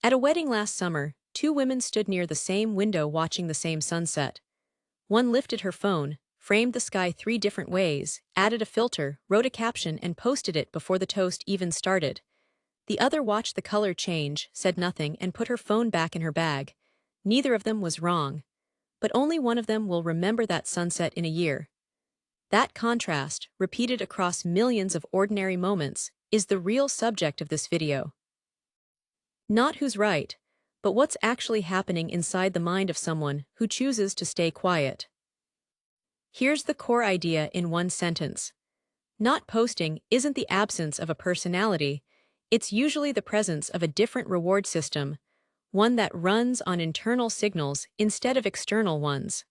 At a wedding last summer, two women stood near the same window watching the same sunset. One lifted her phone, framed the sky three different ways, added a filter, wrote a caption, and posted it before the toast even started. The other watched the color change, said nothing, and put her phone back in her bag. Neither of them was wrong. But only one of them will remember that sunset in a year. That contrast, repeated across millions of ordinary moments, is the real subject of this video. Not who's right, but what's actually happening inside the mind of someone who chooses to stay quiet. Here's the core idea in one sentence. Not posting isn't the absence of a personality, it's usually the presence of a different reward system, one that runs on internal signals instead of external ones.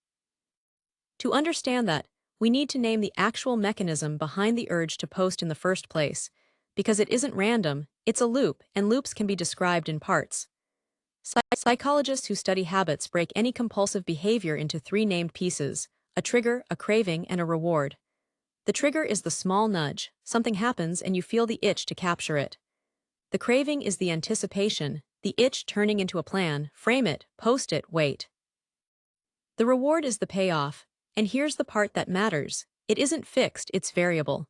To understand that, we need to name the actual mechanism behind the urge to post in the first place, because it isn't random, it's a loop, and loops can be described in parts. Psychologists who study habits break any compulsive behavior into three named pieces: a trigger, a craving, and a reward. The trigger is the small nudge, something happens and you feel the itch to capture it. The craving is the anticipation, the itch turning into a plan: frame it, post it, wait. The reward is the payoff, and here's the part that matters: it isn't fixed, it's variable.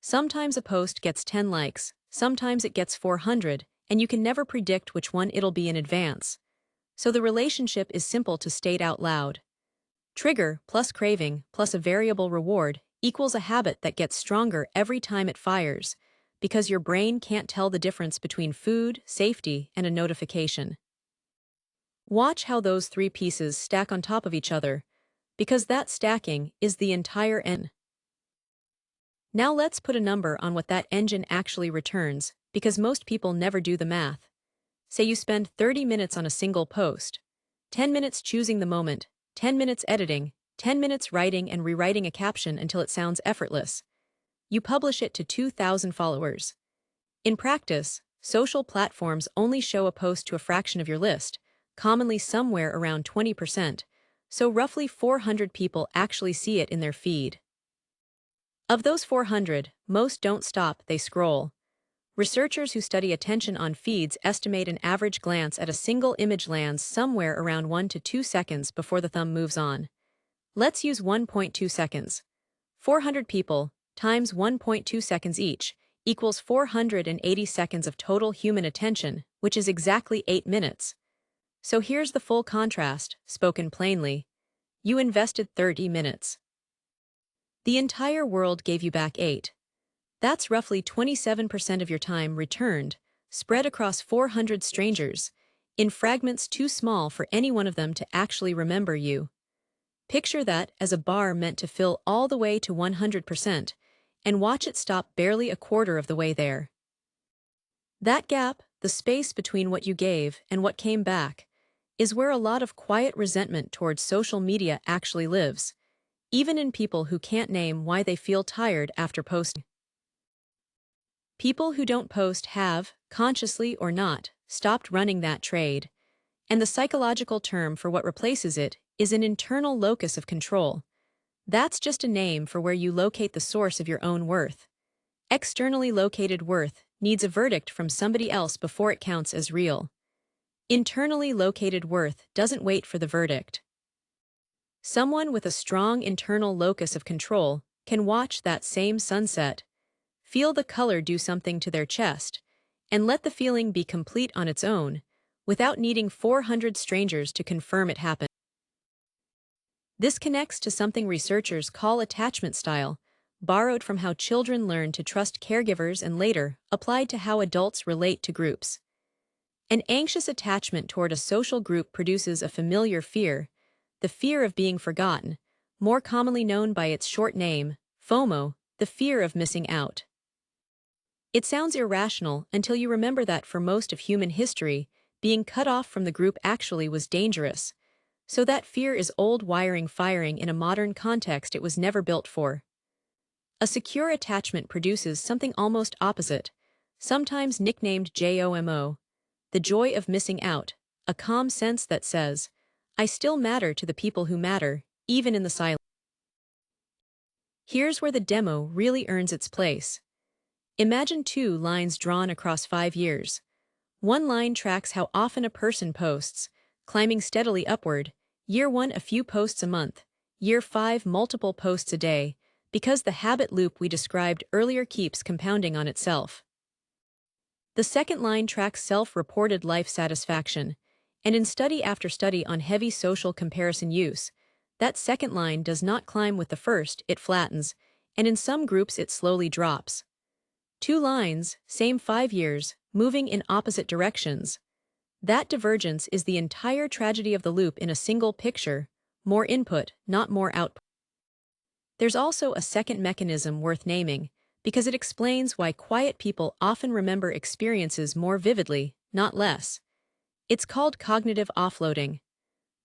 Sometimes a post gets 10 likes, sometimes it gets 400, and you can never predict which one it'll be in advance. So the relationship is simple to state out loud. Trigger plus craving plus a variable reward equals a habit that gets stronger every time it fires, because your brain can't tell the difference between food, safety, and a notification. Watch how those three pieces stack on top of each other, because that stacking is the entire engine. Now let's put a number on what that engine actually returns, because most people never do the math. Say you spend 30 minutes on a single post, 10 minutes choosing the moment, 10 minutes editing, 10 minutes writing and rewriting a caption until it sounds effortless. You publish it to 2,000 followers. In practice, social platforms only show a post to a fraction of your list, commonly somewhere around 20%, so roughly 400 people actually see it in their feed. Of those 400, most don't stop, they scroll. Researchers who study attention on feeds estimate an average glance at a single image lands somewhere around 1 to 2 seconds before the thumb moves on. Let's use 1.2 seconds. 400 people, times 1.2 seconds each, equals 480 seconds of total human attention, which is exactly 8 minutes. So here's the full contrast, spoken plainly. You invested 30 minutes. The entire world gave you back 8. That's roughly 27% of your time returned, spread across 400 strangers, in fragments too small for any one of them to actually remember you. Picture that as a bar meant to fill all the way to 100%, and watch it stop barely a quarter of the way there. That gap, the space between what you gave and what came back, is where a lot of quiet resentment towards social media actually lives, even in people who can't name why they feel tired after posting. People who don't post have, consciously or not, stopped running that trade, and the psychological term for what replaces it is an internal locus of control. That's just a name for where you locate the source of your own worth. Externally located worth needs a verdict from somebody else before it counts as real. Internally located worth doesn't wait for the verdict. Someone with a strong internal locus of control can watch that same sunset, feel the color do something to their chest, and let the feeling be complete on its own, without needing 400 strangers to confirm it happened. This connects to something researchers call attachment style, borrowed from how children learn to trust caregivers and later applied to how adults relate to groups. An anxious attachment toward a social group produces a familiar fear, the fear of being forgotten, more commonly known by its short name, FOMO, the fear of missing out. It sounds irrational until you remember that for most of human history, being cut off from the group actually was dangerous. So that fear is old wiring firing in a modern context it was never built for. A secure attachment produces something almost opposite, sometimes nicknamed JOMO, the joy of missing out, a calm sense that says, I still matter to the people who matter, even in the silence. Here's where the demo really earns its place. Imagine two lines drawn across 5 years. One line tracks how often a person posts, climbing steadily upward. Year 1 a few posts a month, Year 5 multiple posts a day, because the habit loop we described earlier keeps compounding on itself. The second line tracks self-reported life satisfaction, and in study after study on heavy social comparison use, that second line does not climb with the first, it flattens, and in some groups it slowly drops. Two lines, same 5 years, moving in opposite directions. That divergence is the entire tragedy of the loop in a single picture, more input, not more output. There's also a second mechanism worth naming, because it explains why quiet people often remember experiences more vividly, not less. It's called cognitive offloading.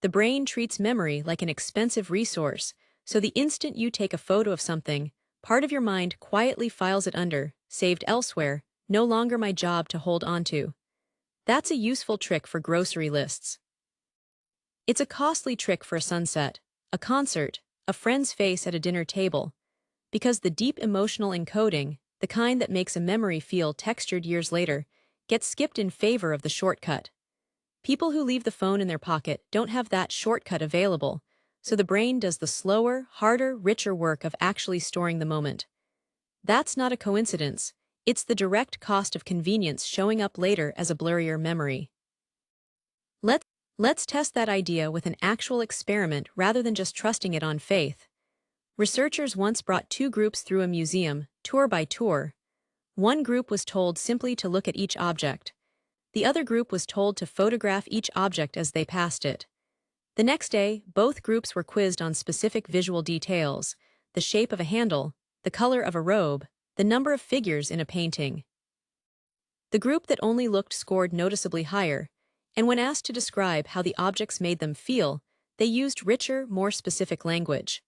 The brain treats memory like an expensive resource, so the instant you take a photo of something, part of your mind quietly files it under, saved elsewhere, no longer my job to hold onto. That's a useful trick for grocery lists. It's a costly trick for a sunset, a concert, a friend's face at a dinner table, because the deep emotional encoding, the kind that makes a memory feel textured years later, gets skipped in favor of the shortcut. People who leave the phone in their pocket don't have that shortcut available, so the brain does the slower, harder, richer work of actually storing the moment. That's not a coincidence, it's the direct cost of convenience showing up later as a blurrier memory. Let's test that idea with an actual experiment rather than just trusting it on faith. Researchers once brought two groups through a museum, tour by tour. One group was told simply to look at each object. The other group was told to photograph each object as they passed it. The next day, both groups were quizzed on specific visual details: the shape of a handle, the color of a robe, the number of figures in a painting. The group that only looked scored noticeably higher, and when asked to describe how the objects made them feel, they used richer, more specific language.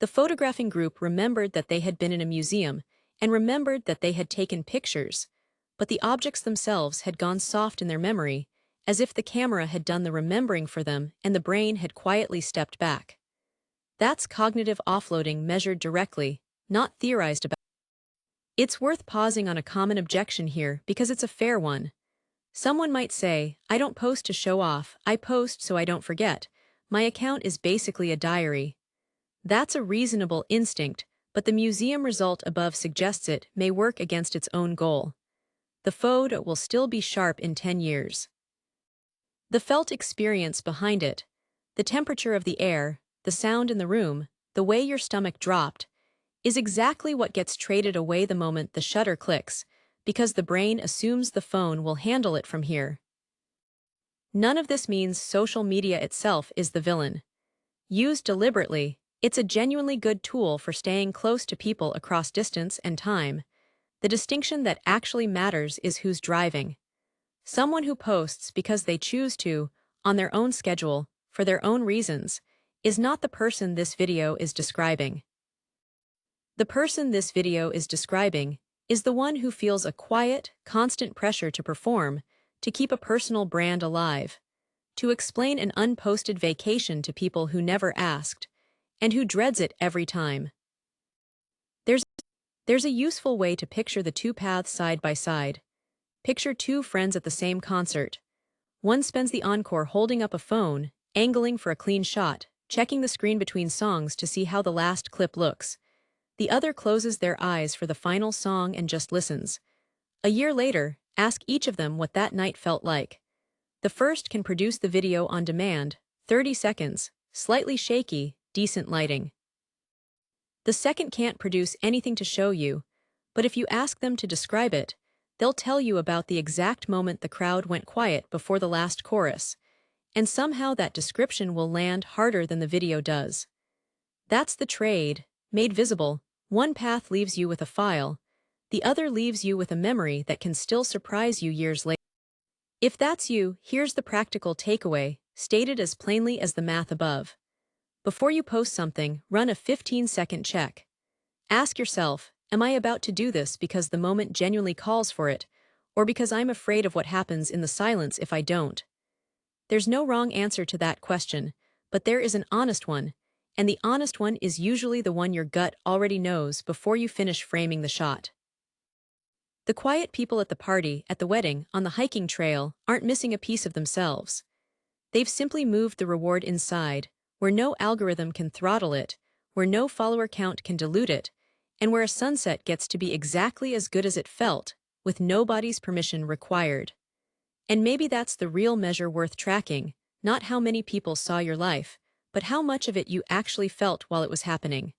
The photographing group remembered that they had been in a museum and remembered that they had taken pictures, but the objects themselves had gone soft in their memory, as if the camera had done the remembering for them and the brain had quietly stepped back. That's cognitive offloading measured directly, not theorized about. It's worth pausing on a common objection here because it's a fair one. Someone might say, I don't post to show off, I post so I don't forget. My account is basically a diary. That's a reasonable instinct, but the museum result above suggests it may work against its own goal. The photo will still be sharp in 10 years. The felt experience behind it, the temperature of the air, the sound in the room, the way your stomach dropped, is exactly what gets traded away the moment the shutter clicks, because the brain assumes the phone will handle it from here. None of this means social media itself is the villain. Used deliberately, it's a genuinely good tool for staying close to people across distance and time. The distinction that actually matters is who's driving. Someone who posts because they choose to, on their own schedule, for their own reasons, is not the person this video is describing. The person this video is describing is the one who feels a quiet, constant pressure to perform, to keep a personal brand alive, to explain an unposted vacation to people who never asked, and who dreads it every time. There's a useful way to picture the two paths side by side. Picture two friends at the same concert. One spends the encore holding up a phone, angling for a clean shot, checking the screen between songs to see how the last clip looks. The other closes their eyes for the final song and just listens. A year later, ask each of them what that night felt like. The first can produce the video on demand, 30 seconds, slightly shaky, decent lighting. The second can't produce anything to show you, but if you ask them to describe it, they'll tell you about the exact moment the crowd went quiet before the last chorus, and somehow that description will land harder than the video does. That's the trade, made visible. One path leaves you with a file, the other leaves you with a memory that can still surprise you years later. If that's you, here's the practical takeaway, stated as plainly as the math above. Before you post something, run a 15-second check. Ask yourself, am I about to do this because the moment genuinely calls for it, or because I'm afraid of what happens in the silence if I don't? There's no wrong answer to that question, but there is an honest one, and the honest one is usually the one your gut already knows before you finish framing the shot. The quiet people at the party, at the wedding, on the hiking trail, aren't missing a piece of themselves. They've simply moved the reward inside, where no algorithm can throttle it, where no follower count can dilute it, and where a sunset gets to be exactly as good as it felt, with nobody's permission required. And maybe that's the real measure worth tracking, not how many people saw your life, but how much of it you actually felt while it was happening.